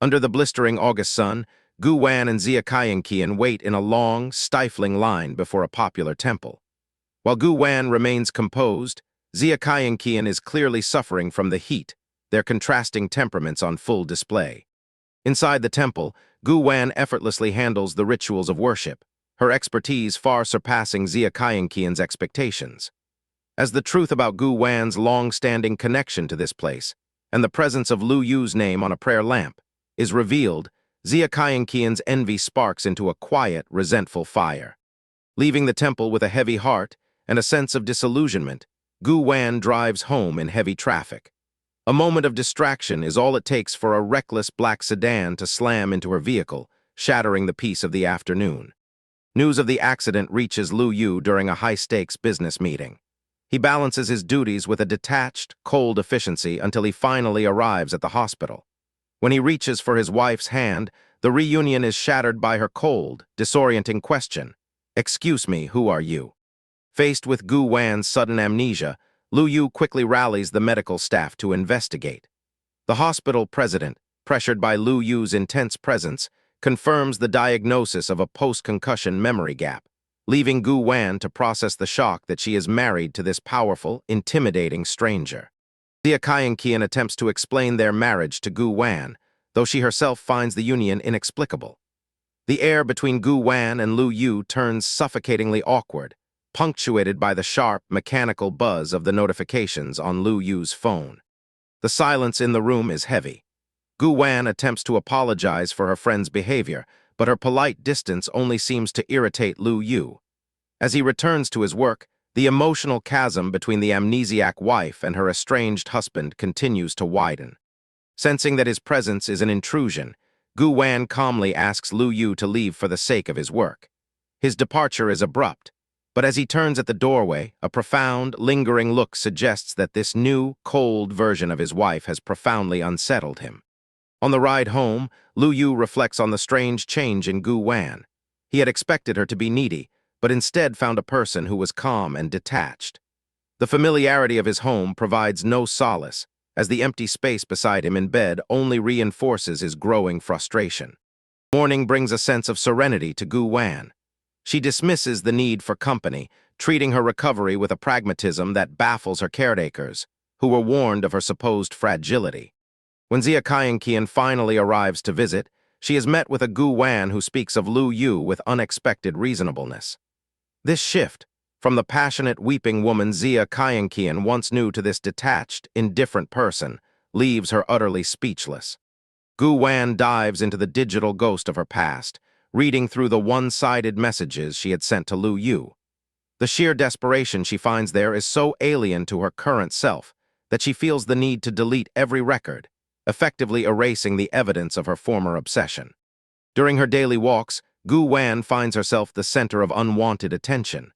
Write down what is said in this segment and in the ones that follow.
Under the blistering August sun, Gu Wan and Xia Kaiyanqian wait in a long, stifling line before a popular temple. While Gu Wan remains composed, Xia Kaiyanqian is clearly suffering from the heat, their contrasting temperaments on full display. Inside the temple, Gu Wan effortlessly handles the rituals of worship, her expertise far surpassing Xia Kaiyanqian's expectations. As the truth about Gu Wan's long-standing connection to this place, and the presence of Lu Yu's name on a prayer lamp, is revealed, Xia Kaiyanqian's envy sparks into a quiet, resentful fire. Leaving the temple with a heavy heart and a sense of disillusionment, Gu Wan drives home in heavy traffic. A moment of distraction is all it takes for a reckless black sedan to slam into her vehicle, shattering the peace of the afternoon. News of the accident reaches Lu Yu during a high-stakes business meeting. He balances his duties with a detached, cold efficiency until he finally arrives at the hospital. When he reaches for his wife's hand, the reunion is shattered by her cold, disorienting question, "Excuse me, who are you?" Faced with Gu Wan's sudden amnesia, Lu Yu quickly rallies the medical staff to investigate. The hospital president, pressured by Lu Yu's intense presence, confirms the diagnosis of a post-concussion memory gap, leaving Gu Wan to process the shock that she is married to this powerful, intimidating stranger. Xia Kaiyanqian attempts to explain their marriage to Gu Wan, though she herself finds the union inexplicable. The air between Gu Wan and Lu Yu turns suffocatingly awkward, punctuated by the sharp, mechanical buzz of the notifications on Lu Yu's phone. The silence in the room is heavy. Gu Wan attempts to apologize for her friend's behavior, but her polite distance only seems to irritate Lu Yu. As he returns to his work, the emotional chasm between the amnesiac wife and her estranged husband continues to widen. Sensing that his presence is an intrusion, Gu Wan calmly asks Lu Yu to leave for the sake of his work. His departure is abrupt, but as he turns at the doorway, a profound, lingering look suggests that this new, cold version of his wife has profoundly unsettled him. On the ride home, Lu Yu reflects on the strange change in Gu Wan. He had expected her to be needy, but instead found a person who was calm and detached. The familiarity of his home provides no solace, as the empty space beside him in bed only reinforces his growing frustration. Morning brings a sense of serenity to Gu Wan. She dismisses the need for company, treating her recovery with a pragmatism that baffles her caretakers, who were warned of her supposed fragility. When Xia Kaiyanqian finally arrives to visit, she is met with a Gu Wan who speaks of Lu Yu with unexpected reasonableness. This shift, from the passionate, weeping woman Xia Kaiyanqian once knew to this detached, indifferent person, leaves her utterly speechless. Gu Wan dives into the digital ghost of her past, reading through the one-sided messages she had sent to Lu Yu. The sheer desperation she finds there is so alien to her current self that she feels the need to delete every record, effectively erasing the evidence of her former obsession. During her daily walks, Gu Wan finds herself the center of unwanted attention.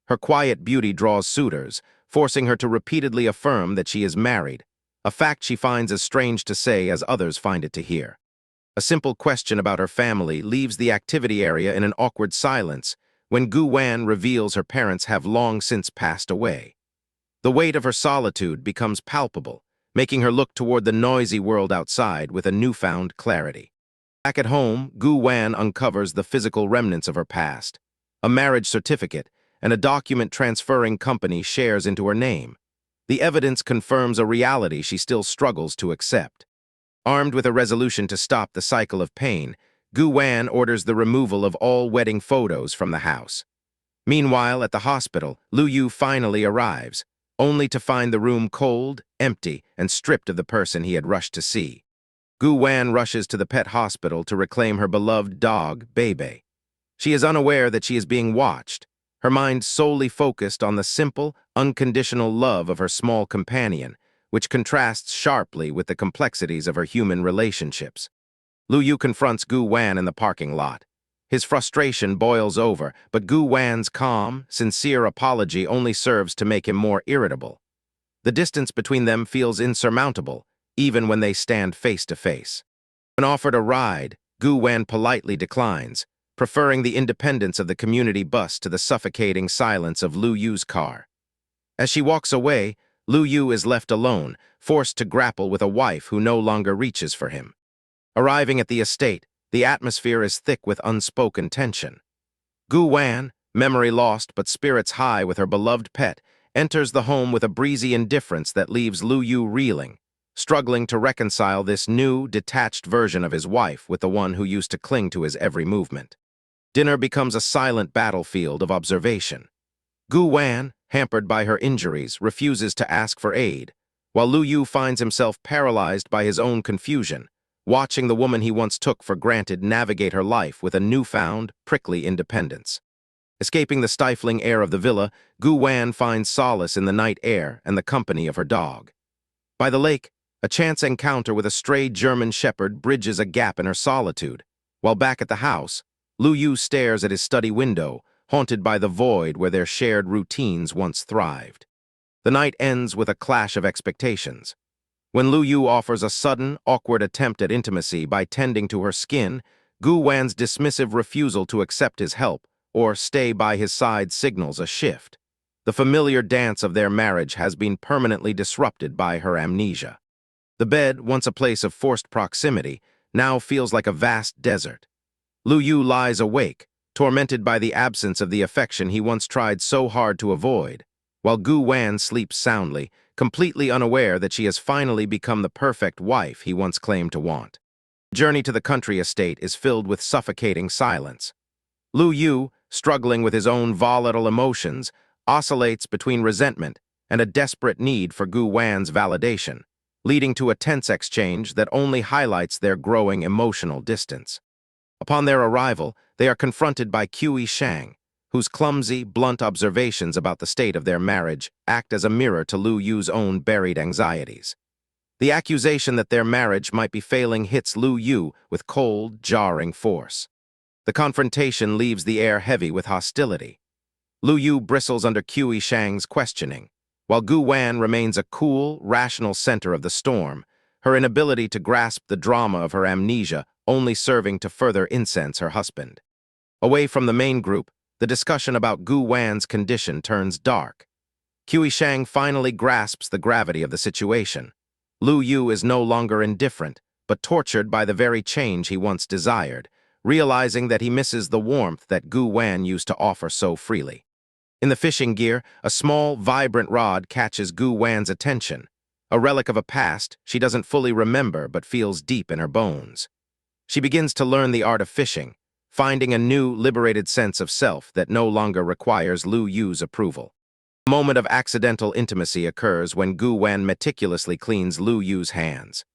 Her quiet beauty draws suitors, forcing her to repeatedly affirm that she is married, a fact she finds as strange to say as others find it to hear. A simple question about her family leaves the activity area in an awkward silence when Gu Wan reveals her parents have long since passed away. The weight of her solitude becomes palpable, making her look toward the noisy world outside with a newfound clarity. Back at home, Gu Wan uncovers the physical remnants of her past. A marriage certificate and a document transferring company shares into her name. The evidence confirms a reality she still struggles to accept. Armed with a resolution to stop the cycle of pain, Gu Wan orders the removal of all wedding photos from the house. Meanwhile, at the hospital, Lu Yu finally arrives, only to find the room cold, empty, and stripped of the person he had rushed to see. Gu Wan rushes to the pet hospital to reclaim her beloved dog, Bebe. She is unaware that she is being watched, her mind solely focused on the simple, unconditional love of her small companion, which contrasts sharply with the complexities of her human relationships. Lu Yu confronts Gu Wan in the parking lot. His frustration boils over, but Gu Wan's calm, sincere apology only serves to make him more irritable. The distance between them feels insurmountable, even when they stand face to face. When offered a ride, Gu Wan politely declines, preferring the independence of the community bus to the suffocating silence of Lu Yu's car. As she walks away, Lu Yu is left alone, forced to grapple with a wife who no longer reaches for him. Arriving at the estate, the atmosphere is thick with unspoken tension. Gu Wan, memory lost but spirits high with her beloved pet, enters the home with a breezy indifference that leaves Lu Yu reeling, struggling to reconcile this new, detached version of his wife with the one who used to cling to his every movement. Dinner becomes a silent battlefield of observation. Gu Wan, hampered by her injuries, refuses to ask for aid, while Lu Yu finds himself paralyzed by his own confusion, watching the woman he once took for granted navigate her life with a newfound, prickly independence. Escaping the stifling air of the villa, Gu Wan finds solace in the night air and the company of her dog. By the lake, a chance encounter with a stray German shepherd bridges a gap in her solitude, while back at the house, Lu Yu stares at his study window, haunted by the void where their shared routines once thrived. The night ends with a clash of expectations. When Lu Yu offers a sudden, awkward attempt at intimacy by tending to her skin, Gu Wan's dismissive refusal to accept his help or stay by his side signals a shift. The familiar dance of their marriage has been permanently disrupted by her amnesia. The bed, once a place of forced proximity, now feels like a vast desert. Lu Yu lies awake, tormented by the absence of the affection he once tried so hard to avoid, while Gu Wan sleeps soundly, completely unaware that she has finally become the perfect wife he once claimed to want. The journey to the country estate is filled with suffocating silence. Lu Yu, struggling with his own volatile emotions, oscillates between resentment and a desperate need for Gu Wan's validation, leading to a tense exchange that only highlights their growing emotional distance. Upon their arrival, they are confronted by Gu Shang, whose clumsy, blunt observations about the state of their marriage act as a mirror to Lu Yu's own buried anxieties. The accusation that their marriage might be failing hits Lu Yu with cold, jarring force. The confrontation leaves the air heavy with hostility. Lu Yu bristles under Gu Shang's questioning, while Gu Wan remains a cool, rational center of the storm, her inability to grasp the drama of her amnesia only serving to further incense her husband. Away from the main group, the discussion about Gu Wan's condition turns dark. Gu Shang finally grasps the gravity of the situation. Lu Yu is no longer indifferent, but tortured by the very change he once desired, realizing that he misses the warmth that Gu Wan used to offer so freely. In the fishing gear, a small, vibrant rod catches Gu Wan's attention, a relic of a past she doesn't fully remember but feels deep in her bones. She begins to learn the art of fishing, finding a new, liberated sense of self that no longer requires Lu Yu's approval. A moment of accidental intimacy occurs when Gu Wan meticulously cleans Lu Yu's hands.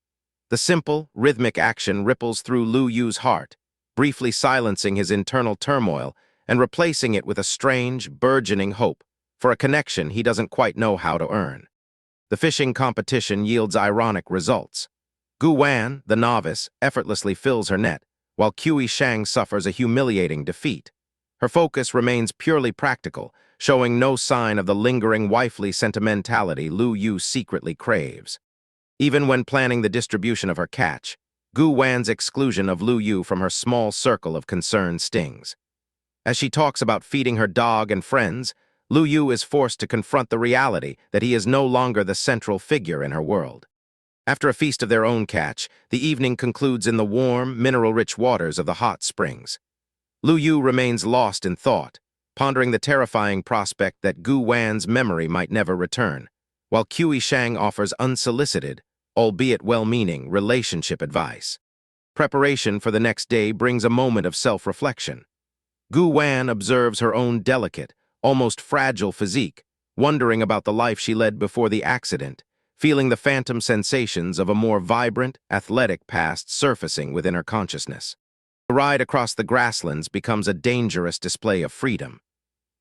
The simple, rhythmic action ripples through Lu Yu's heart, briefly silencing his internal turmoil and replacing it with a strange, burgeoning hope for a connection he doesn't quite know how to earn. The fishing competition yields ironic results. Gu Wan, the novice, effortlessly fills her net, while Gu Shang suffers a humiliating defeat. Her focus remains purely practical, showing no sign of the lingering wifely sentimentality Lu Yu secretly craves. Even when planning the distribution of her catch, Gu Wan's exclusion of Lu Yu from her small circle of concern stings. As she talks about feeding her dog and friends, Lu Yu is forced to confront the reality that he is no longer the central figure in her world. After a feast of their own catch, the evening concludes in the warm, mineral-rich waters of the hot springs. Lu Yu remains lost in thought, pondering the terrifying prospect that Gu Wan's memory might never return, while Gu Shang offers unsolicited, albeit well-meaning, relationship advice. Preparation for the next day brings a moment of self-reflection. Gu Wan observes her own delicate, almost fragile physique, wondering about the life she led before the accident, feeling the phantom sensations of a more vibrant, athletic past surfacing within her consciousness. The ride across the grasslands becomes a dangerous display of freedom.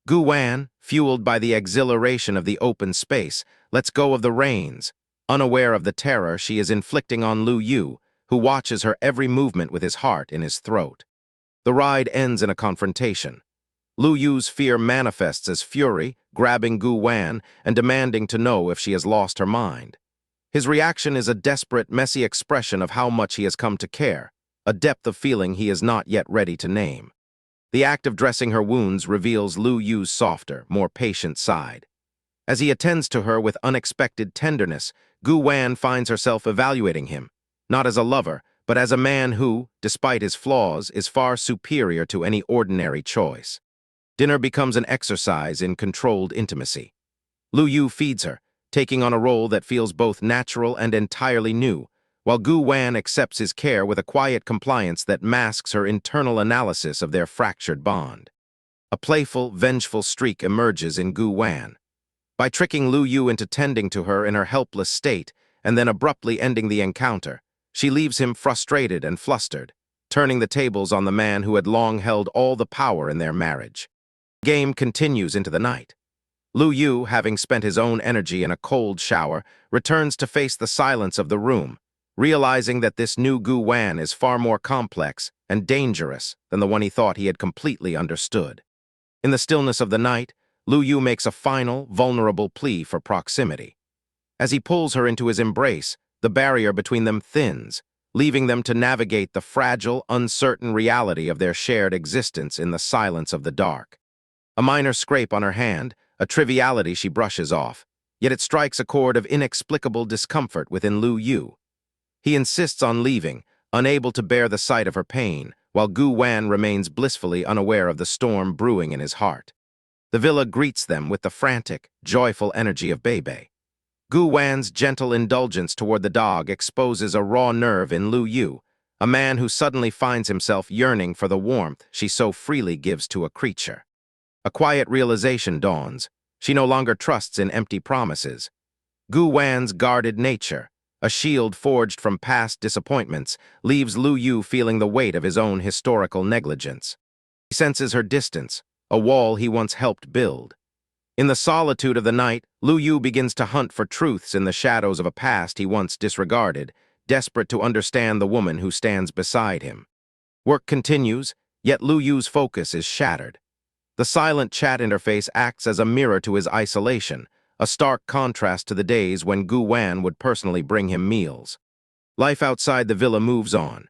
Gu Wan, fueled by the exhilaration of the open space, lets go of the reins, unaware of the terror she is inflicting on Lu Yu, who watches her every movement with his heart in his throat. The ride ends in a confrontation. Lu Yu's fear manifests as fury, grabbing Gu Wan and demanding to know if she has lost her mind. His reaction is a desperate, messy expression of how much he has come to care, a depth of feeling he is not yet ready to name. The act of dressing her wounds reveals Lu Yu's softer, more patient side. As he attends to her with unexpected tenderness, Gu Wan finds herself evaluating him, not as a lover, but as a man who, despite his flaws, is far superior to any ordinary choice. Dinner becomes an exercise in controlled intimacy. Lu Yu feeds her, taking on a role that feels both natural and entirely new, while Gu Wan accepts his care with a quiet compliance that masks her internal analysis of their fractured bond. A playful, vengeful streak emerges in Gu Wan. By tricking Lu Yu into tending to her in her helpless state and then abruptly ending the encounter, she leaves him frustrated and flustered, turning the tables on the man who had long held all the power in their marriage. The game continues into the night. Lu Yu, having spent his own energy in a cold shower, returns to face the silence of the room, realizing that this new Gu Wan is far more complex and dangerous than the one he thought he had completely understood. In the stillness of the night, Lu Yu makes a final, vulnerable plea for proximity. As he pulls her into his embrace, the barrier between them thins, leaving them to navigate the fragile, uncertain reality of their shared existence in the silence of the dark. A minor scrape on her hand, a triviality she brushes off, yet it strikes a chord of inexplicable discomfort within Lu Yu. He insists on leaving, unable to bear the sight of her pain, while Gu Wan remains blissfully unaware of the storm brewing in his heart. The villa greets them with the frantic, joyful energy of Bebe. Gu Wan's gentle indulgence toward the dog exposes a raw nerve in Lu Yu, a man who suddenly finds himself yearning for the warmth she so freely gives to a creature. A quiet realization dawns. She no longer trusts in empty promises. Gu Wan's guarded nature, a shield forged from past disappointments, leaves Lu Yu feeling the weight of his own historical negligence. He senses her distance, a wall he once helped build. In the solitude of the night, Lu Yu begins to hunt for truths in the shadows of a past he once disregarded, desperate to understand the woman who stands beside him. Work continues, yet Lu Yu's focus is shattered. The silent chat interface acts as a mirror to his isolation, a stark contrast to the days when Gu Wan would personally bring him meals. Life outside the villa moves on.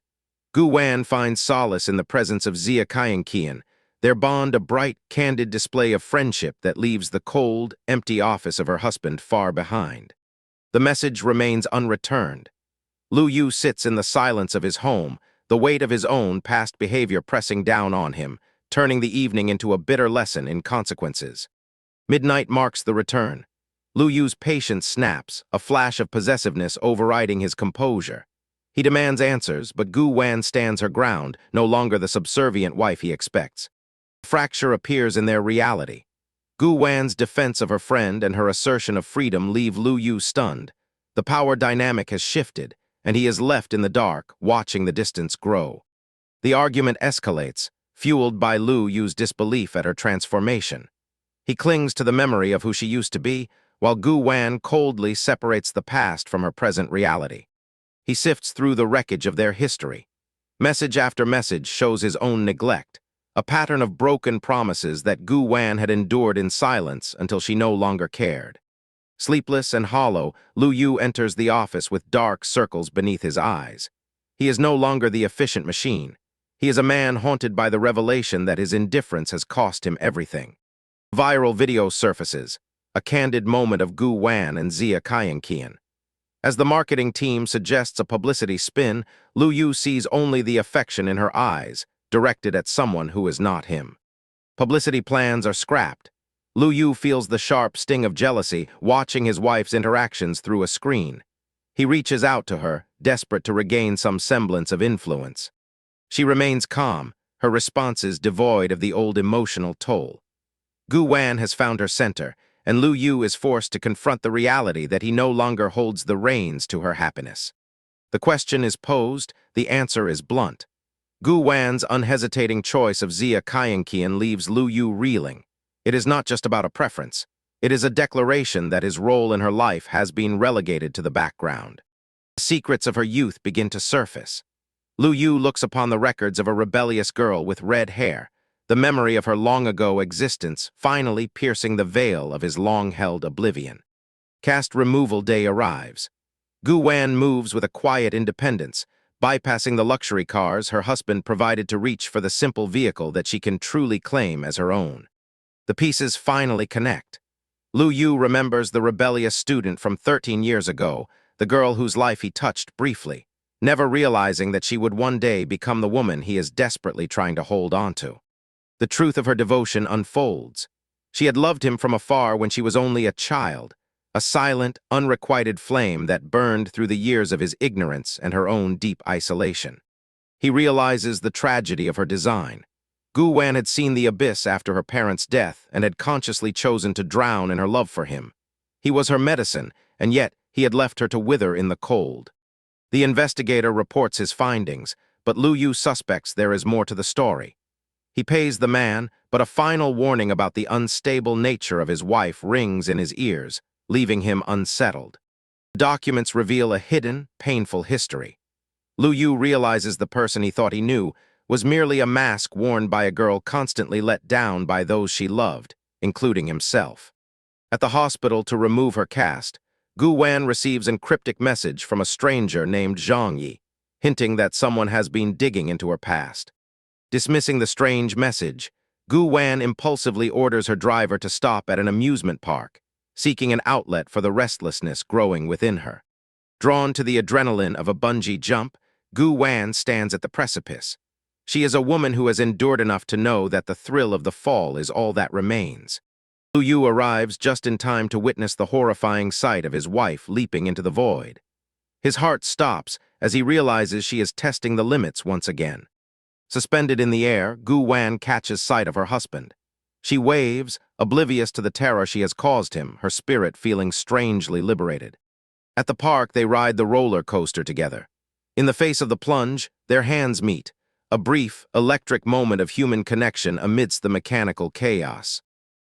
Gu Wan finds solace in the presence of Xia Kaiyanqian, their bond a bright, candid display of friendship that leaves the cold, empty office of her husband far behind. The message remains unreturned. Lu Yu sits in the silence of his home, the weight of his own past behavior pressing down on him, turning the evening into a bitter lesson in consequences. Midnight marks the return. Lu Yu's patience snaps, a flash of possessiveness overriding his composure. He demands answers, but Gu Wan stands her ground, no longer the subservient wife he expects. A fracture appears in their reality. Gu Wan's defense of her friend and her assertion of freedom leave Lu Yu stunned. The power dynamic has shifted, and he is left in the dark, watching the distance grow. The argument escalates, fueled by Lu Yu's disbelief at her transformation. He clings to the memory of who she used to be, while Gu Wan coldly separates the past from her present reality. He sifts through the wreckage of their history. Message after message shows his own neglect, a pattern of broken promises that Gu Wan had endured in silence until she no longer cared. Sleepless and hollow, Lu Yu enters the office with dark circles beneath his eyes. He is no longer the efficient machine. He is a man haunted by the revelation that his indifference has cost him everything. Viral video surfaces, a candid moment of Gu Wan and Xia Kaiyanqian. As the marketing team suggests a publicity spin, Lu Yu sees only the affection in her eyes, directed at someone who is not him. Publicity plans are scrapped. Lu Yu feels the sharp sting of jealousy watching his wife's interactions through a screen. He reaches out to her, desperate to regain some semblance of influence. She remains calm, her responses devoid of the old emotional toll. Gu Wan has found her center, and Lu Yu is forced to confront the reality that he no longer holds the reins to her happiness. The question is posed, the answer is blunt. Gu Wan's unhesitating choice of Xia Kaiyanqian leaves Lu Yu reeling. It is not just about a preference. It is a declaration that his role in her life has been relegated to the background. The secrets of her youth begin to surface. Lu Yu looks upon the records of a rebellious girl with red hair, the memory of her long-ago existence finally piercing the veil of his long-held oblivion. Caste removal day arrives. Gu Wan moves with a quiet independence, bypassing the luxury cars her husband provided to reach for the simple vehicle that she can truly claim as her own. The pieces finally connect. Lu Yu remembers the rebellious student from 13 years ago, the girl whose life he touched briefly. never realizing that she would one day become the woman he is desperately trying to hold on to. The truth of her devotion unfolds. She had loved him from afar when she was only a child, a silent, unrequited flame that burned through the years of his ignorance and her own deep isolation. He realizes the tragedy of her design. Gu Wan had seen the abyss after her parents' death and had consciously chosen to drown in her love for him. He was her medicine, and yet he had left her to wither in the cold. The investigator reports his findings, but Lu Yu suspects there is more to the story. He pays the man, but a final warning about the unstable nature of his wife rings in his ears, leaving him unsettled. The documents reveal a hidden, painful history. Lu Yu realizes the person he thought he knew was merely a mask worn by a girl constantly let down by those she loved, including himself. At the hospital to remove her cast, Gu Wan receives an cryptic message from a stranger named Zhang Yi, hinting that someone has been digging into her past. Dismissing the strange message, Gu Wan impulsively orders her driver to stop at an amusement park, seeking an outlet for the restlessness growing within her. Drawn to the adrenaline of a bungee jump, Gu Wan stands at the precipice. She is a woman who has endured enough to know that the thrill of the fall is all that remains. Lu Yu arrives just in time to witness the horrifying sight of his wife leaping into the void. His heart stops as he realizes she is testing the limits once again. Suspended in the air, Gu Wan catches sight of her husband. She waves, oblivious to the terror she has caused him, her spirit feeling strangely liberated. At the park, they ride the roller coaster together. In the face of the plunge, their hands meet, a brief, electric moment of human connection amidst the mechanical chaos.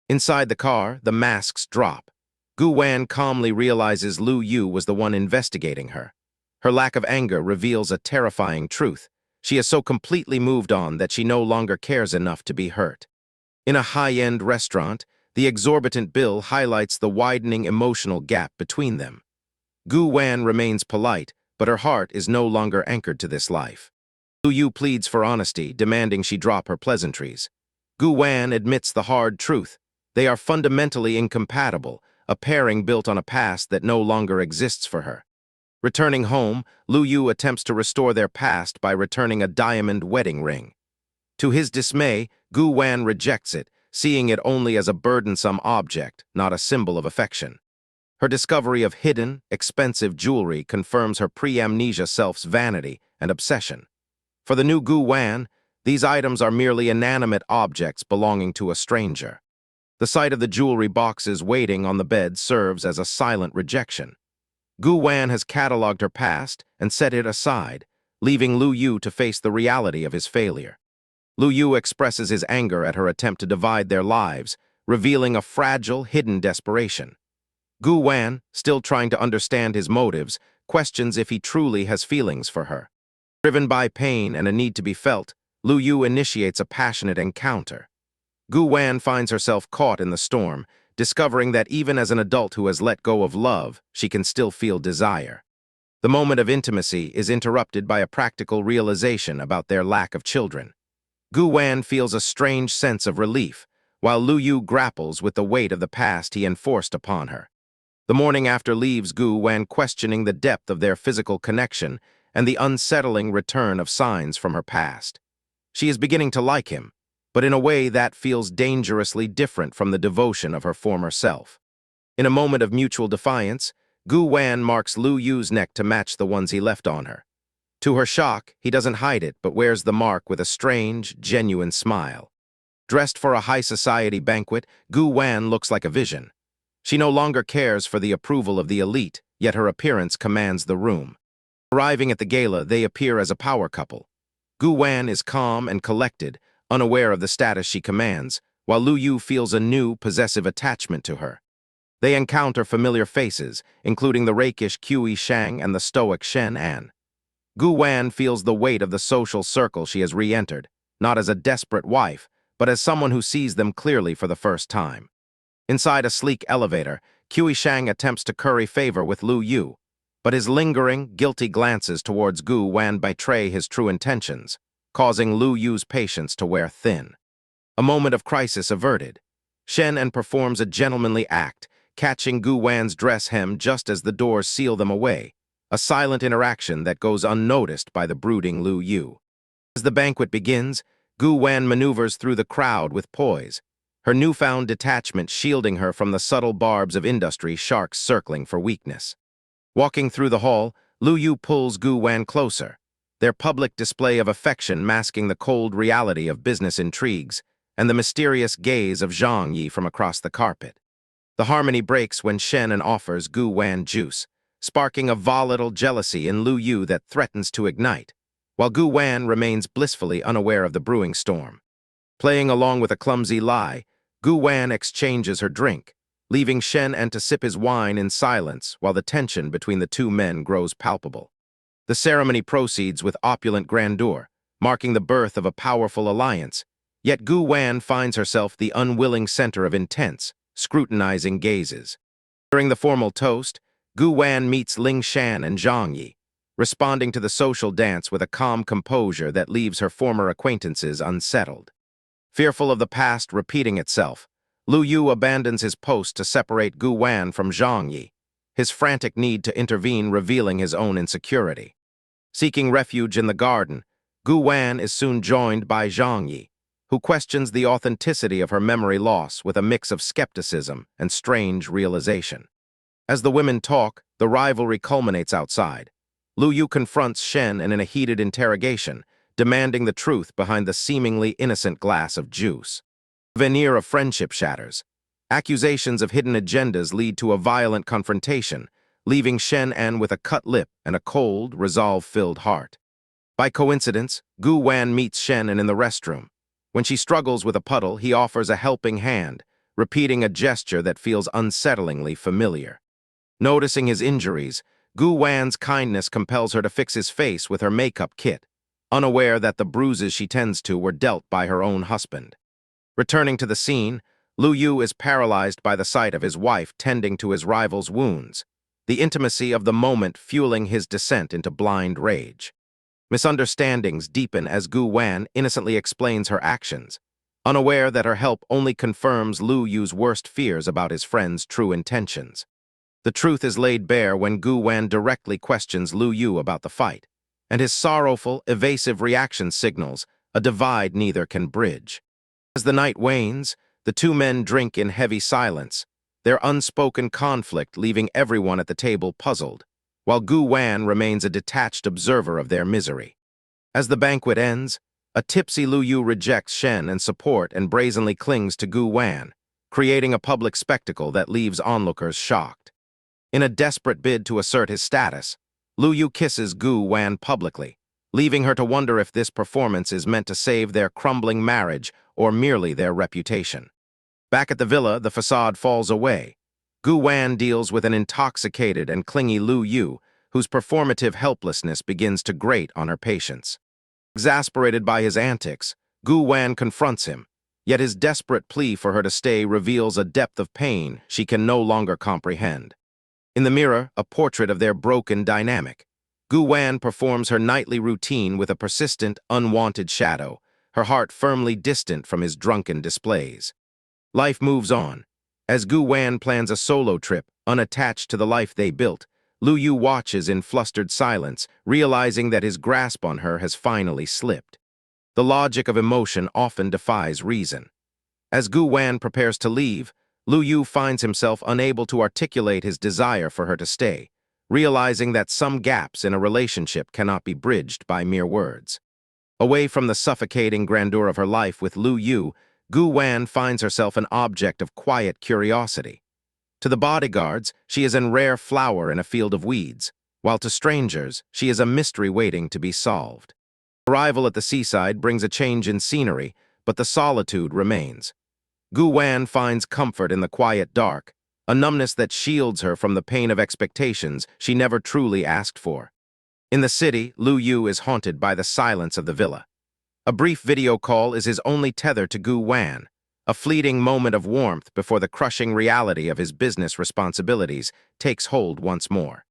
Inside the car, the masks drop. Gu Wan calmly realizes Lu Yu was the one investigating her. Her lack of anger reveals a terrifying truth. She is so completely moved on that she no longer cares enough to be hurt. In a high-end restaurant, the exorbitant bill highlights the widening emotional gap between them. Gu Wan remains polite, but her heart is no longer anchored to this life. Lu Yu pleads for honesty, demanding she drop her pleasantries. Gu Wan admits the hard truth. They are fundamentally incompatible, a pairing built on a past that no longer exists for her. Returning home, Lu Yu attempts to restore their past by returning a diamond wedding ring. To his dismay, Gu Wan rejects it, seeing it only as a burdensome object, not a symbol of affection. Her discovery of hidden, expensive jewelry confirms her pre-amnesia self's vanity and obsession. For the new Gu Wan, these items are merely inanimate objects belonging to a stranger. The sight of the jewelry boxes waiting on the bed serves as a silent rejection. Gu Wan has cataloged her past and set it aside, leaving Lu Yu to face the reality of his failure. Lu Yu expresses his anger at her attempt to divide their lives, revealing a fragile, hidden desperation. Gu Wan, still trying to understand his motives, questions if he truly has feelings for her. Driven by pain and a need to be felt, Lu Yu initiates a passionate encounter. Gu Wan finds herself caught in the storm, discovering that even as an adult who has let go of love, she can still feel desire. The moment of intimacy is interrupted by a practical realization about their lack of children. Gu Wan feels a strange sense of relief, while Lu Yu grapples with the weight of the past he enforced upon her. The morning after leaves Gu Wan questioning the depth of their physical connection and the unsettling return of signs from her past. She is beginning to like him, but in a way that feels dangerously different from the devotion of her former self. In a moment of mutual defiance, Gu Wan marks Lu Yu's neck to match the ones he left on her. To her shock, he doesn't hide it, but wears the mark with a strange, genuine smile. Dressed for a high society banquet, Gu Wan looks like a vision. She no longer cares for the approval of the elite, yet her appearance commands the room. Arriving at the gala, they appear as a power couple. Gu Wan is calm and collected, unaware of the status she commands, while Lu Yu feels a new, possessive attachment to her. They encounter familiar faces, including the rakish Kui Shang and the stoic Shen An. Gu Wan feels the weight of the social circle she has re-entered, not as a desperate wife, but as someone who sees them clearly for the first time. Inside a sleek elevator, Kui Shang attempts to curry favor with Lu Yu, but his lingering, guilty glances towards Gu Wan betray his true intentions, causing Lu Yu's patience to wear thin. A moment of crisis averted. Shen An performs a gentlemanly act, catching Gu Wan's dress hem just as the doors seal them away, a silent interaction that goes unnoticed by the brooding Lu Yu. As the banquet begins, Gu Wan maneuvers through the crowd with poise, her newfound detachment shielding her from the subtle barbs of industry sharks circling for weakness. Walking through the hall, Lu Yu pulls Gu Wan closer, their public display of affection masking the cold reality of business intrigues and the mysterious gaze of Zhang Yi from across the carpet. The harmony breaks when Shen offers Gu Wan juice, sparking a volatile jealousy in Lu Yu that threatens to ignite, while Gu Wan remains blissfully unaware of the brewing storm. Playing along with a clumsy lie, Gu Wan exchanges her drink, leaving Shen to sip his wine in silence while the tension between the two men grows palpable. The ceremony proceeds with opulent grandeur, marking the birth of a powerful alliance, yet Gu Wan finds herself the unwilling center of intense, scrutinizing gazes. During the formal toast, Gu Wan meets Ling Shan and Zhang Yi, responding to the social dance with a calm composure that leaves her former acquaintances unsettled. Fearful of the past repeating itself, Lu Yu abandons his post to separate Gu Wan from Zhang Yi, his frantic need to intervene revealing his own insecurity. Seeking refuge in the garden, Gu Wan is soon joined by Zhang Yi, who questions the authenticity of her memory loss with a mix of skepticism and strange realization. As the women talk, the rivalry culminates outside. Lu Yu confronts Shen in a heated interrogation, demanding the truth behind the seemingly innocent glass of juice. The veneer of friendship shatters. Accusations of hidden agendas lead to a violent confrontation, leaving Shen with a cut lip and a cold, resolve-filled heart. By coincidence, Gu Wan meets Shen in the restroom. When she struggles with a puddle, he offers a helping hand, repeating a gesture that feels unsettlingly familiar. Noticing his injuries, Gu Wan's kindness compels her to fix his face with her makeup kit, unaware that the bruises she tends to were dealt by her own husband. Returning to the scene, Lu Yu is paralyzed by the sight of his wife tending to his rival's wounds, the intimacy of the moment fueling his descent into blind rage. Misunderstandings deepen as Gu Wan innocently explains her actions, unaware that her help only confirms Lu Yu's worst fears about his friend's true intentions. The truth is laid bare when Gu Wan directly questions Lu Yu about the fight, and his sorrowful, evasive reaction signals a divide neither can bridge. As the night wanes, the two men drink in heavy silence, their unspoken conflict leaving everyone at the table puzzled, while Gu Wan remains a detached observer of their misery. As the banquet ends, a tipsy Lu Yu rejects Shen and support and brazenly clings to Gu Wan, creating a public spectacle that leaves onlookers shocked. In a desperate bid to assert his status, Lu Yu kisses Gu Wan publicly, leaving her to wonder if this performance is meant to save their crumbling marriage or merely their reputation. Back at the villa, the facade falls away. Gu Wan deals with an intoxicated and clingy Lu Yu, whose performative helplessness begins to grate on her patience. Exasperated by his antics, Gu Wan confronts him, yet his desperate plea for her to stay reveals a depth of pain she can no longer comprehend. In the mirror, a portrait of their broken dynamic. Gu Wan performs her nightly routine with a persistent, unwanted shadow, her heart firmly distant from his drunken displays. Life moves on. As Gu Wan plans a solo trip, unattached to the life they built, Lu Yu watches in flustered silence, realizing that his grasp on her has finally slipped. The logic of emotion often defies reason. As Gu Wan prepares to leave, Lu Yu finds himself unable to articulate his desire for her to stay, realizing that some gaps in a relationship cannot be bridged by mere words. Away from the suffocating grandeur of her life with Lu Yu, Gu Wan finds herself an object of quiet curiosity. To the bodyguards, she is a rare flower in a field of weeds, while to strangers, she is a mystery waiting to be solved. Arrival at the seaside brings a change in scenery, but the solitude remains. Gu Wan finds comfort in the quiet dark, a numbness that shields her from the pain of expectations she never truly asked for. In the city, Lu Yu is haunted by the silence of the villa. A brief video call is his only tether to Gu Wan, a fleeting moment of warmth before the crushing reality of his business responsibilities takes hold once more.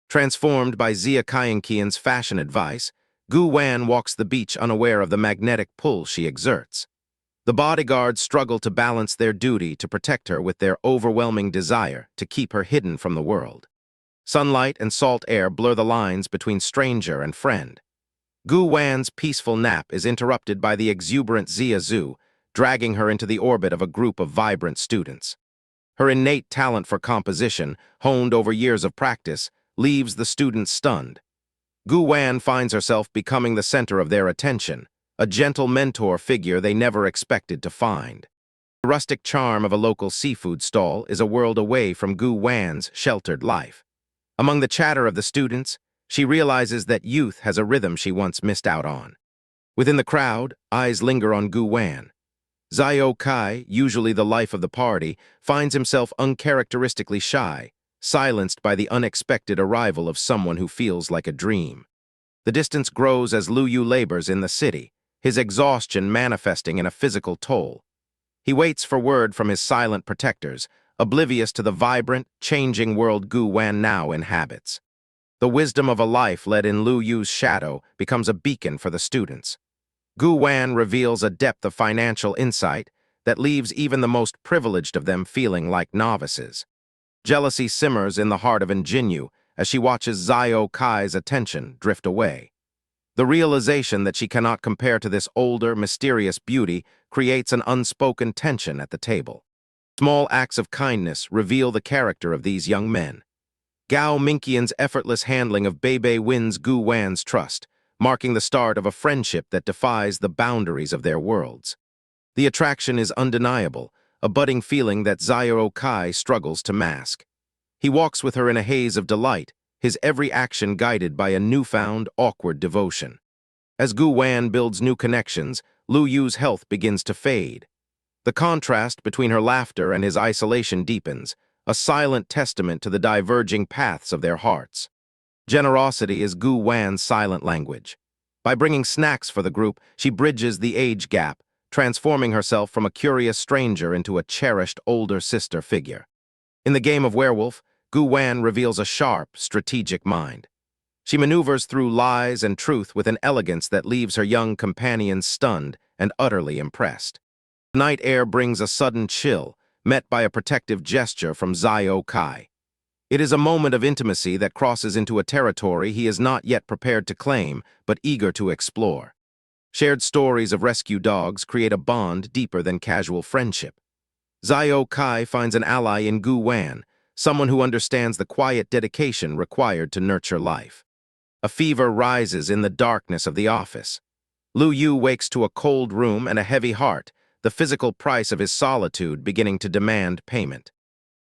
Transformed by Zia Kaienkian's fashion advice, Gu Wan walks the beach unaware of the magnetic pull she exerts. The bodyguards struggle to balance their duty to protect her with their overwhelming desire to keep her hidden from the world. Sunlight and salt air blur the lines between stranger and friend. Gu Wan's peaceful nap is interrupted by the exuberant Zia Zhu, dragging her into the orbit of a group of vibrant students. Her innate talent for composition, honed over years of practice, leaves the students stunned. Gu Wan finds herself becoming the center of their attention, a gentle mentor figure they never expected to find. The rustic charm of a local seafood stall is a world away from Gu Wan's sheltered life. Among the chatter of the students, she realizes that youth has a rhythm she once missed out on. Within the crowd, eyes linger on Gu Wan. Xiao Kai, usually the life of the party, finds himself uncharacteristically shy, silenced by the unexpected arrival of someone who feels like a dream. The distance grows as Lu Yu labors in the city, his exhaustion manifesting in a physical toll. He waits for word from his silent protectors, oblivious to the vibrant, changing world Gu Wan now inhabits. The wisdom of a life led in Lu Yu's shadow becomes a beacon for the students. Gu Wan reveals a depth of financial insight that leaves even the most privileged of them feeling like novices. Jealousy simmers in the heart of Ingenue as she watches Xiao Kai's attention drift away. The realization that she cannot compare to this older, mysterious beauty creates an unspoken tension at the table. Small acts of kindness reveal the character of these young men. Gao Mingqian's effortless handling of Bebe wins Gu Wan's trust, marking the start of a friendship that defies the boundaries of their worlds. The attraction is undeniable, a budding feeling that Xiao Kai struggles to mask. He walks with her in a haze of delight, his every action guided by a newfound, awkward devotion. As Gu Wan builds new connections, Lu Yu's health begins to fade. The contrast between her laughter and his isolation deepens, a silent testament to the diverging paths of their hearts. Generosity is Gu Wan's silent language. By bringing snacks for the group, she bridges the age gap, transforming herself from a curious stranger into a cherished older sister figure. In the game of werewolf, Gu Wan reveals a sharp, strategic mind. She maneuvers through lies and truth with an elegance that leaves her young companions stunned and utterly impressed. The night air brings a sudden chill, met by a protective gesture from Xiao Kai. It is a moment of intimacy that crosses into a territory he is not yet prepared to claim, but eager to explore. Shared stories of rescue dogs create a bond deeper than casual friendship. Xiao Kai finds an ally in Gu Wan, someone who understands the quiet dedication required to nurture life. A fever rises in the darkness of the office. Lu Yu wakes to a cold room and a heavy heart, the physical price of his solitude beginning to demand payment.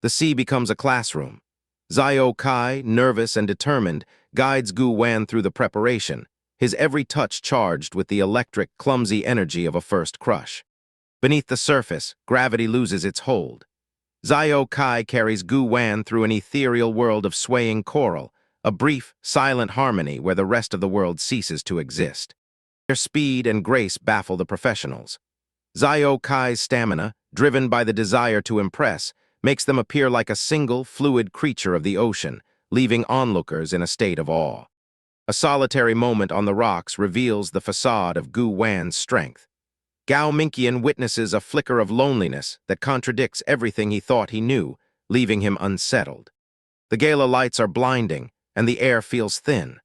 The sea becomes a classroom. Xiao Kai, nervous and determined, guides Gu Wan through the preparation, his every touch charged with the electric, clumsy energy of a first crush. Beneath the surface, gravity loses its hold. Xiao Kai carries Gu Wan through an ethereal world of swaying coral, a brief, silent harmony where the rest of the world ceases to exist. Their speed and grace baffle the professionals. Xiao Kai's stamina, driven by the desire to impress, makes them appear like a single, fluid creature of the ocean, leaving onlookers in a state of awe. A solitary moment on the rocks reveals the facade of Gu Wan's strength. Gao Mingqian witnesses a flicker of loneliness that contradicts everything he thought he knew, leaving him unsettled. The gala lights are blinding, and the air feels thin.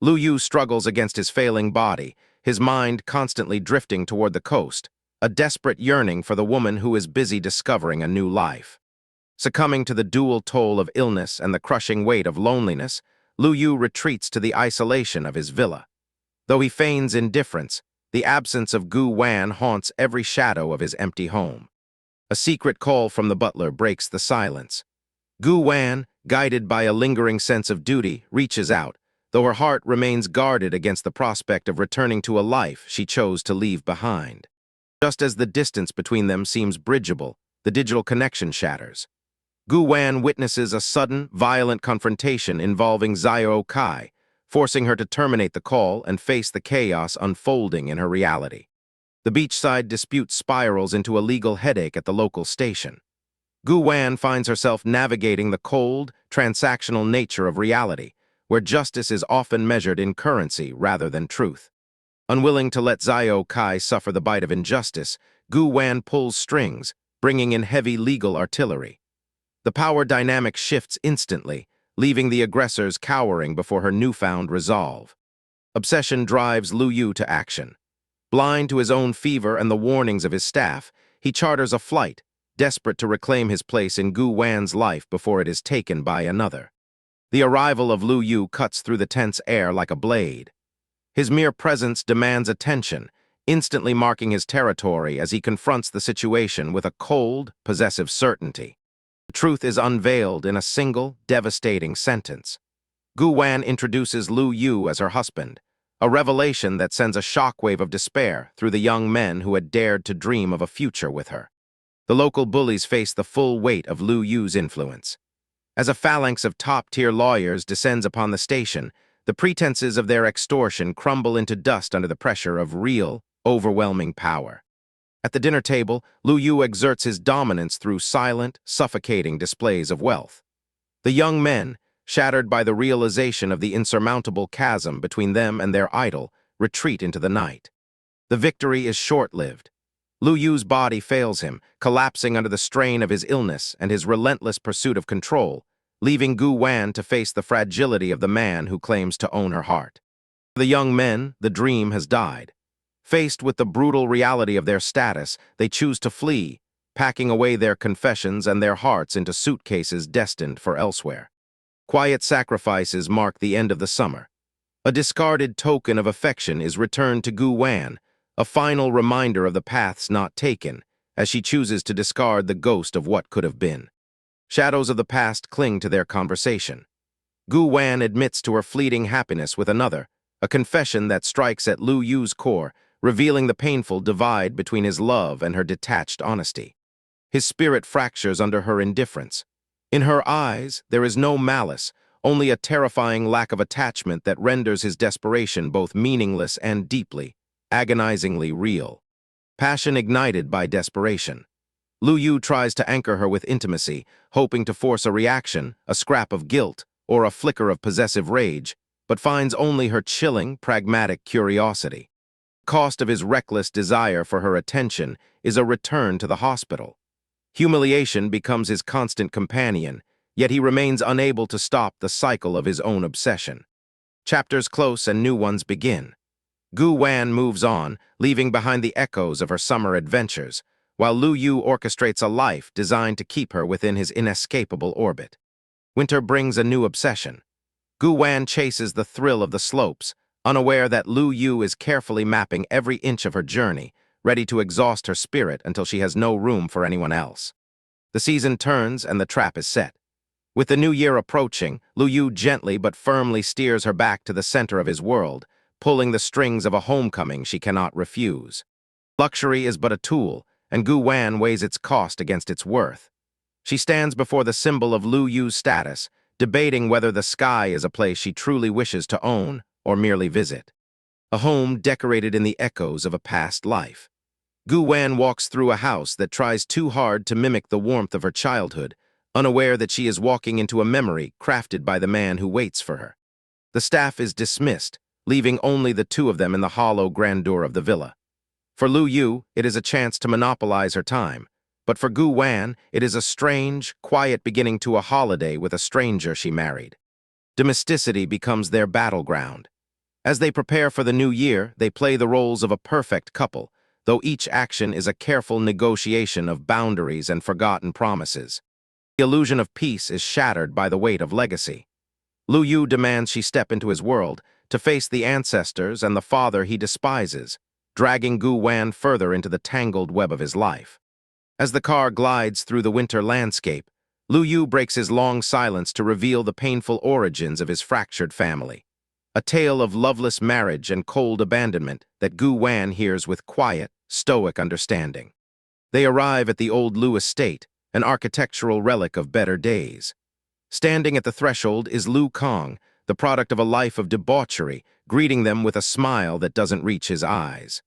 Lu Yu struggles against his failing body, his mind constantly drifting toward the coast, a desperate yearning for the woman who is busy discovering a new life. Succumbing to the dual toll of illness and the crushing weight of loneliness, Lu Yu retreats to the isolation of his villa. Though he feigns indifference, the absence of Gu Wan haunts every shadow of his empty home. A secret call from the butler breaks the silence. Gu Wan, guided by a lingering sense of duty, reaches out, though her heart remains guarded against the prospect of returning to a life she chose to leave behind. Just as the distance between them seems bridgeable, the digital connection shatters. Gu Wan witnesses a sudden, violent confrontation involving Xiao Kai, forcing her to terminate the call and face the chaos unfolding in her reality. The beachside dispute spirals into a legal headache at the local station. Gu Wan finds herself navigating the cold, transactional nature of reality, where justice is often measured in currency rather than truth. Unwilling to let Xiao Kai suffer the bite of injustice, Gu Wan pulls strings, bringing in heavy legal artillery. The power dynamic shifts instantly, leaving the aggressors cowering before her newfound resolve. Obsession drives Lu Yu to action. Blind to his own fever and the warnings of his staff, he charters a flight, desperate to reclaim his place in Gu Wan's life before it is taken by another. The arrival of Lu Yu cuts through the tense air like a blade. His mere presence demands attention, instantly marking his territory as he confronts the situation with a cold, possessive certainty. The truth is unveiled in a single, devastating sentence. Gu Wan introduces Lu Yu as her husband, a revelation that sends a shockwave of despair through the young men who had dared to dream of a future with her. The local bullies face the full weight of Lu Yu's influence. As a phalanx of top-tier lawyers descends upon the station, the pretenses of their extortion crumble into dust under the pressure of real, overwhelming power. At the dinner table, Lu Yu exerts his dominance through silent, suffocating displays of wealth. The young men, shattered by the realization of the insurmountable chasm between them and their idol, retreat into the night. The victory is short-lived. Lu Yu's body fails him, collapsing under the strain of his illness and his relentless pursuit of control, leaving Gu Wan to face the fragility of the man who claims to own her heart. For the young men, the dream has died. Faced with the brutal reality of their status, they choose to flee, packing away their confessions and their hearts into suitcases destined for elsewhere. Quiet sacrifices mark the end of the summer. A discarded token of affection is returned to Gu Wan, a final reminder of the paths not taken, as she chooses to discard the ghost of what could have been. Shadows of the past cling to their conversation. Gu Wan admits to her fleeting happiness with another, a confession that strikes at Lu Yu's core, revealing the painful divide between his love and her detached honesty. His spirit fractures under her indifference. In her eyes, there is no malice, only a terrifying lack of attachment that renders his desperation both meaningless and deeply, agonizingly real. Passion ignited by desperation. Lu Yu tries to anchor her with intimacy, hoping to force a reaction, a scrap of guilt, or a flicker of possessive rage, but finds only her chilling, pragmatic curiosity. The cost of his reckless desire for her attention is a return to the hospital. Humiliation becomes his constant companion, yet he remains unable to stop the cycle of his own obsession. Chapters close and new ones begin. Gu Wan moves on, leaving behind the echoes of her summer adventures, while Lu Yu orchestrates a life designed to keep her within his inescapable orbit. Winter brings a new obsession. Gu Wan chases the thrill of the slopes, unaware that Lu Yu is carefully mapping every inch of her journey, ready to exhaust her spirit until she has no room for anyone else. The season turns and the trap is set. With the new year approaching, Lu Yu gently but firmly steers her back to the center of his world, pulling the strings of a homecoming she cannot refuse. Luxury is but a tool, and Gu Wan weighs its cost against its worth. She stands before the symbol of Lu Yu's status, debating whether the sky is a place she truly wishes to own or merely visit. A home decorated in the echoes of a past life. Gu Wan walks through a house that tries too hard to mimic the warmth of her childhood, unaware that she is walking into a memory crafted by the man who waits for her. The staff is dismissed, leaving only the two of them in the hollow grandeur of the villa. For Lu Yu, it is a chance to monopolize her time, but for Gu Wan, it is a strange, quiet beginning to a holiday with a stranger she married. Domesticity becomes their battleground. As they prepare for the new year, they play the roles of a perfect couple, though each action is a careful negotiation of boundaries and forgotten promises. The illusion of peace is shattered by the weight of legacy. Lu Yu demands she step into his world, to face the ancestors and the father he despises, dragging Gu Wan further into the tangled web of his life. As the car glides through the winter landscape, Lu Yu breaks his long silence to reveal the painful origins of his fractured family. A tale of loveless marriage and cold abandonment that Gu Wan hears with quiet, stoic understanding. They arrive at the old Lu estate, an architectural relic of better days. Standing at the threshold is Lu Kong, the product of a life of debauchery, greeting them with a smile that doesn't reach his eyes.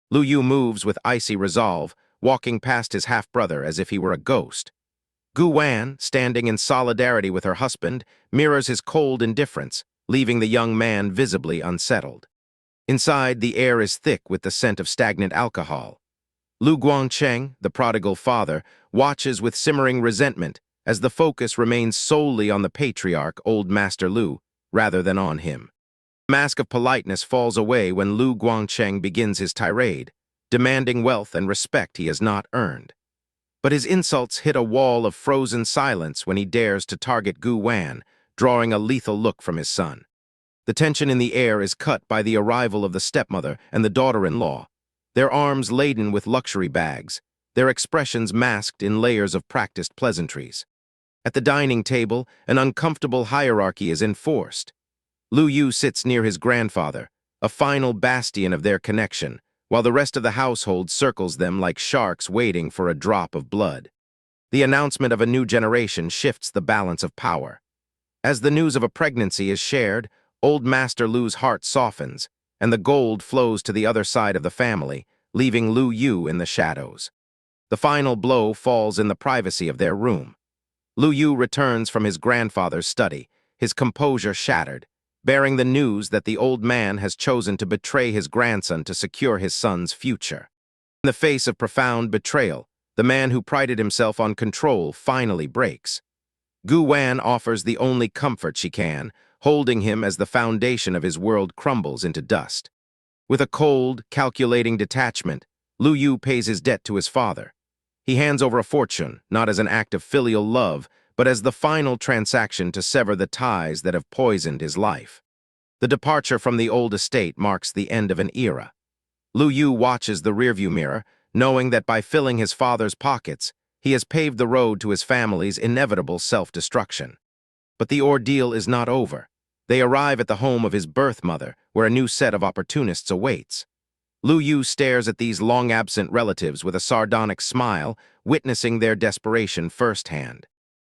Lu Yu moves with icy resolve, walking past his half-brother as if he were a ghost. Gu Wan, standing in solidarity with her husband, mirrors his cold indifference, leaving the young man visibly unsettled. Inside, the air is thick with the scent of stagnant alcohol. Lu Guangcheng, the prodigal father, watches with simmering resentment as the focus remains solely on the patriarch, Old Master Lu, rather than on him. The mask of politeness falls away when Lu Guangcheng begins his tirade, demanding wealth and respect he has not earned. But his insults hit a wall of frozen silence when he dares to target Gu Wan, drawing a lethal look from his son. The tension in the air is cut by the arrival of the stepmother and the daughter-in-law, their arms laden with luxury bags, their expressions masked in layers of practiced pleasantries. At the dining table, an uncomfortable hierarchy is enforced. Lu Yu sits near his grandfather, a final bastion of their connection, while the rest of the household circles them like sharks waiting for a drop of blood. The announcement of a new generation shifts the balance of power. As the news of a pregnancy is shared, Old Master Lu's heart softens, and the gold flows to the other side of the family, leaving Lu Yu in the shadows. The final blow falls in the privacy of their room. Lu Yu returns from his grandfather's study, his composure shattered, bearing the news that the old man has chosen to betray his grandson to secure his son's future. In the face of profound betrayal, the man who prided himself on control finally breaks. Gu Wan offers the only comfort she can, holding him as the foundation of his world crumbles into dust. With a cold, calculating detachment, Lu Yu pays his debt to his father. He hands over a fortune, not as an act of filial love, but as the final transaction to sever the ties that have poisoned his life. The departure from the old estate marks the end of an era. Lu Yu watches the rearview mirror, knowing that by filling his father's pockets, he has paved the road to his family's inevitable self-destruction. But the ordeal is not over. They arrive at the home of his birth mother, where a new set of opportunists awaits. Lu Yu stares at these long-absent relatives with a sardonic smile, witnessing their desperation firsthand.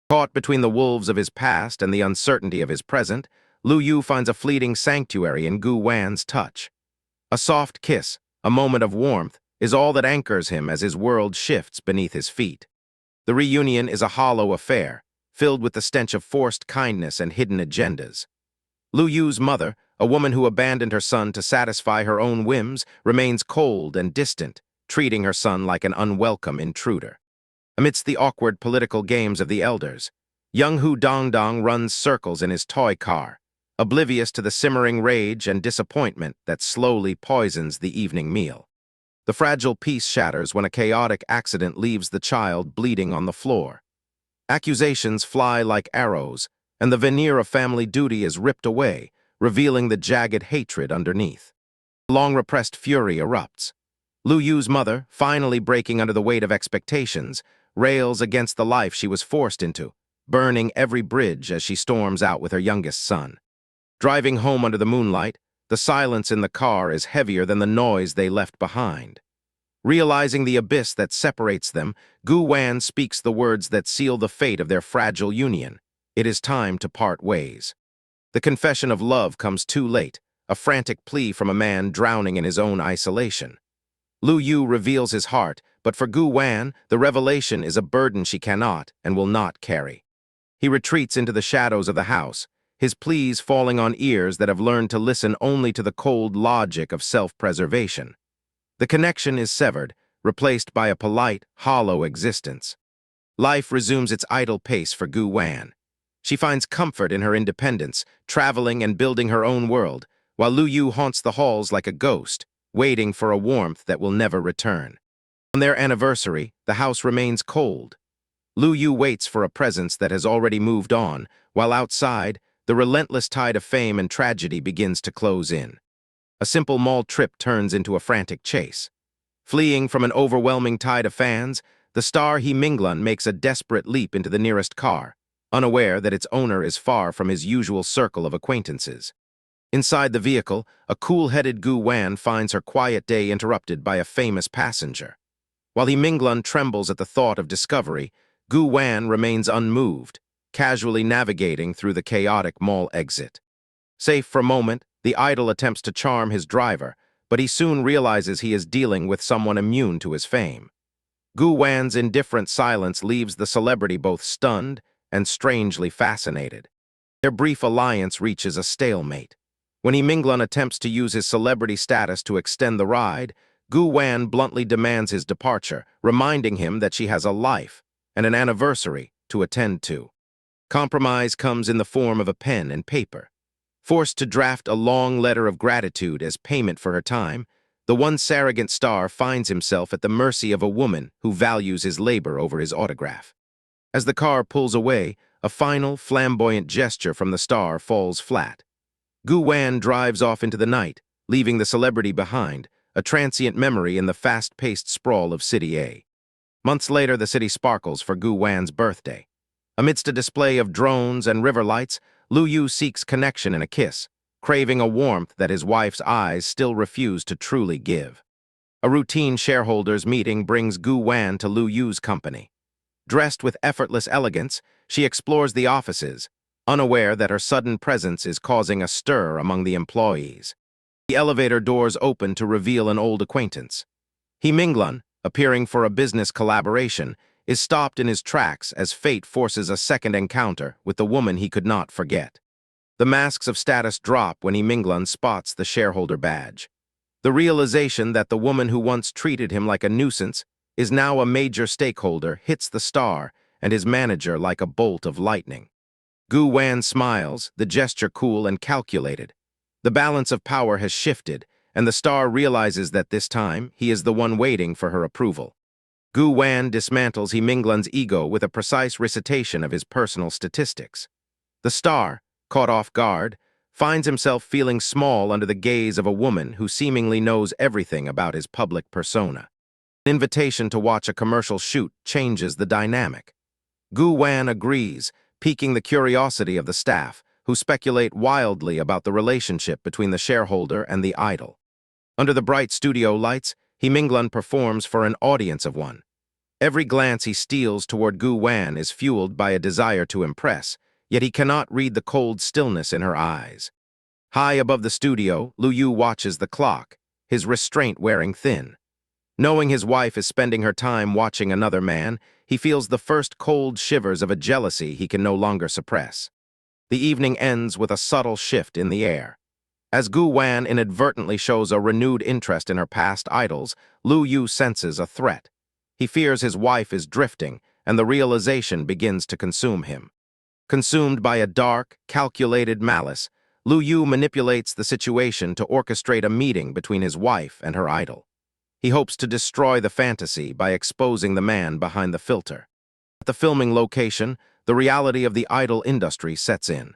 Caught between the wolves of his past and the uncertainty of his present, Lu Yu finds a fleeting sanctuary in Gu Wan's touch. A soft kiss, a moment of warmth, is all that anchors him as his world shifts beneath his feet. The reunion is a hollow affair, filled with the stench of forced kindness and hidden agendas. Lu Yu's mother, a woman who abandoned her son to satisfy her own whims, remains cold and distant, treating her son like an unwelcome intruder. Amidst the awkward political games of the elders, young Hu Dongdong runs circles in his toy car, oblivious to the simmering rage and disappointment that slowly poisons the evening meal. The fragile peace shatters when a chaotic accident leaves the child bleeding on the floor. Accusations fly like arrows, and the veneer of family duty is ripped away, revealing the jagged hatred underneath. Long-repressed fury erupts. Lu Yu's mother, finally breaking under the weight of expectations, rails against the life she was forced into, burning every bridge as she storms out with her youngest son. Driving home under the moonlight, the silence in the car is heavier than the noise they left behind. Realizing the abyss that separates them, Gu Wan speaks the words that seal the fate of their fragile union. It is time to part ways. The confession of love comes too late, a frantic plea from a man drowning in his own isolation. Lu Yu reveals his heart, but for Gu Wan, the revelation is a burden she cannot and will not carry. He retreats into the shadows of the house, his pleas falling on ears that have learned to listen only to the cold logic of self-preservation. The connection is severed, replaced by a polite, hollow existence. Life resumes its idle pace for Gu Wan. She finds comfort in her independence, traveling and building her own world, while Lu Yu haunts the halls like a ghost, waiting for a warmth that will never return. On their anniversary, the house remains cold. Lu Yu waits for a presence that has already moved on, while outside, the relentless tide of fame and tragedy begins to close in. A simple mall trip turns into a frantic chase. Fleeing from an overwhelming tide of fans, the star He Minglan makes a desperate leap into the nearest car, unaware that its owner is far from his usual circle of acquaintances. Inside the vehicle, a cool-headed Gu Wan finds her quiet day interrupted by a famous passenger. While He Minglan trembles at the thought of discovery, Gu Wan remains unmoved, casually navigating through the chaotic mall exit. Safe for a moment, the idol attempts to charm his driver, but he soon realizes he is dealing with someone immune to his fame. Gu Wan's indifferent silence leaves the celebrity both stunned and strangely fascinated. Their brief alliance reaches a stalemate. When He Minglan attempts to use his celebrity status to extend the ride, Gu Wan bluntly demands his departure, reminding him that she has a life and an anniversary to attend to. Compromise comes in the form of a pen and paper. Forced to draft a long letter of gratitude as payment for her time, the once arrogant star finds himself at the mercy of a woman who values his labor over his autograph. As the car pulls away, a final, flamboyant gesture from the star falls flat. Gu Wan drives off into the night, leaving the celebrity behind, a transient memory in the fast-paced sprawl of City A. Months later, the city sparkles for Gu Wan's birthday. Amidst a display of drones and river lights, Lu Yu seeks connection and a kiss, craving a warmth that his wife's eyes still refuse to truly give. A routine shareholders' meeting brings Gu Wan to Lu Yu's company. Dressed with effortless elegance, she explores the offices, unaware that her sudden presence is causing a stir among the employees. The elevator doors open to reveal an old acquaintance. He Minglan, appearing for a business collaboration, is stopped in his tracks as fate forces a second encounter with the woman he could not forget. The masks of status drop when Minglan spots the shareholder badge. The realization that the woman who once treated him like a nuisance is now a major stakeholder hits the star and his manager like a bolt of lightning. Gu Wan smiles, the gesture cool and calculated. The balance of power has shifted, and the star realizes that this time he is the one waiting for her approval. Gu Wan dismantles Minglan's ego with a precise recitation of his personal statistics. The star, caught off guard, finds himself feeling small under the gaze of a woman who seemingly knows everything about his public persona. An invitation to watch a commercial shoot changes the dynamic. Gu Wan agrees, piquing the curiosity of the staff, who speculate wildly about the relationship between the shareholder and the idol. Under the bright studio lights, Minglan performs for an audience of one. Every glance he steals toward Gu Wan is fueled by a desire to impress, yet he cannot read the cold stillness in her eyes. High above the studio, Lu Yu watches the clock, his restraint wearing thin. Knowing his wife is spending her time watching another man, he feels the first cold shivers of a jealousy he can no longer suppress. The evening ends with a subtle shift in the air. As Gu Wan inadvertently shows a renewed interest in her past idols, Lu Yu senses a threat. He fears his wife is drifting, and the realization begins to consume him. Consumed by a dark, calculated malice, Lu Yu manipulates the situation to orchestrate a meeting between his wife and her idol. He hopes to destroy the fantasy by exposing the man behind the filter. At the filming location, the reality of the idol industry sets in.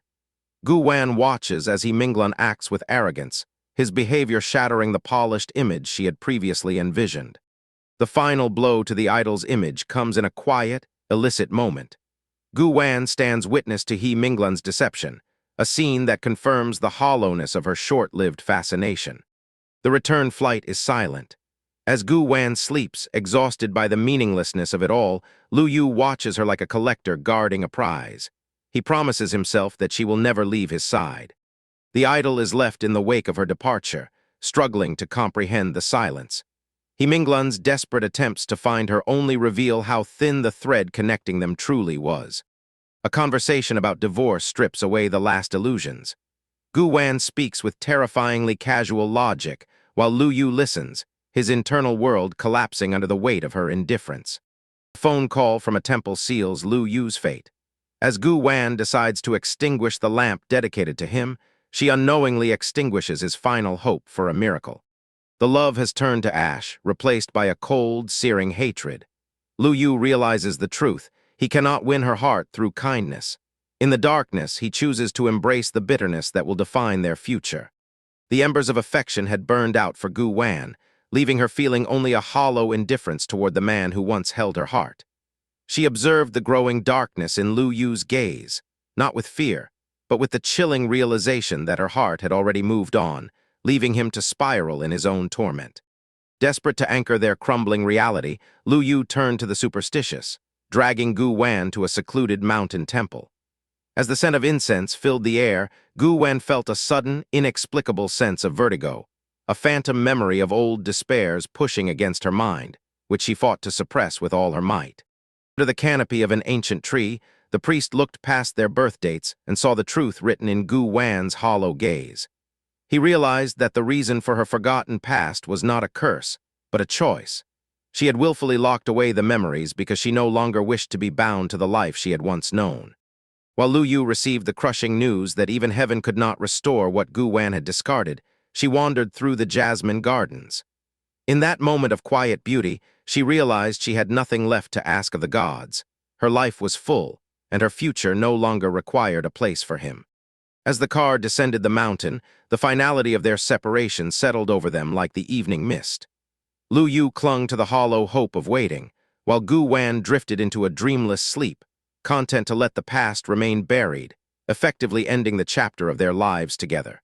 Gu Wan watches as Minglan acts with arrogance, his behavior shattering the polished image she had previously envisioned. The final blow to the idol's image comes in a quiet, illicit moment. Gu Wan stands witness to Minglan's deception, a scene that confirms the hollowness of her short-lived fascination. The return flight is silent. As Gu Wan sleeps, exhausted by the meaninglessness of it all, Lu Yu watches her like a collector guarding a prize. He promises himself that she will never leave his side. The idol is left in the wake of her departure, struggling to comprehend the silence. Minglan's desperate attempts to find her only reveal how thin the thread connecting them truly was. A conversation about divorce strips away the last illusions. Gu Wan speaks with terrifyingly casual logic, while Lu Yu listens, his internal world collapsing under the weight of her indifference. A phone call from a temple seals Lu Yu's fate. As Gu Wan decides to extinguish the lamp dedicated to him, she unknowingly extinguishes his final hope for a miracle. The love has turned to ash, replaced by a cold, searing hatred. Lu Yu realizes the truth. He cannot win her heart through kindness. In the darkness, he chooses to embrace the bitterness that will define their future. The embers of affection had burned out for Gu Wan, leaving her feeling only a hollow indifference toward the man who once held her heart. She observed the growing darkness in Lu Yu's gaze, not with fear, but with the chilling realization that her heart had already moved on, leaving him to spiral in his own torment. Desperate to anchor their crumbling reality, Lu Yu turned to the superstitious, dragging Gu Wan to a secluded mountain temple. As the scent of incense filled the air, Gu Wan felt a sudden, inexplicable sense of vertigo, a phantom memory of old despairs pushing against her mind, which she fought to suppress with all her might. Under the canopy of an ancient tree, the priest looked past their birth dates and saw the truth written in Gu Wan's hollow gaze. He realized that the reason for her forgotten past was not a curse, but a choice. She had willfully locked away the memories because she no longer wished to be bound to the life she had once known. While Lu Yu received the crushing news that even heaven could not restore what Gu Wan had discarded, she wandered through the jasmine gardens. In that moment of quiet beauty, she realized she had nothing left to ask of the gods. Her life was full, and her future no longer required a place for him. As the car descended the mountain, the finality of their separation settled over them like the evening mist. Lu Yu clung to the hollow hope of waiting, while Gu Wan drifted into a dreamless sleep, content to let the past remain buried, effectively ending the chapter of their lives together.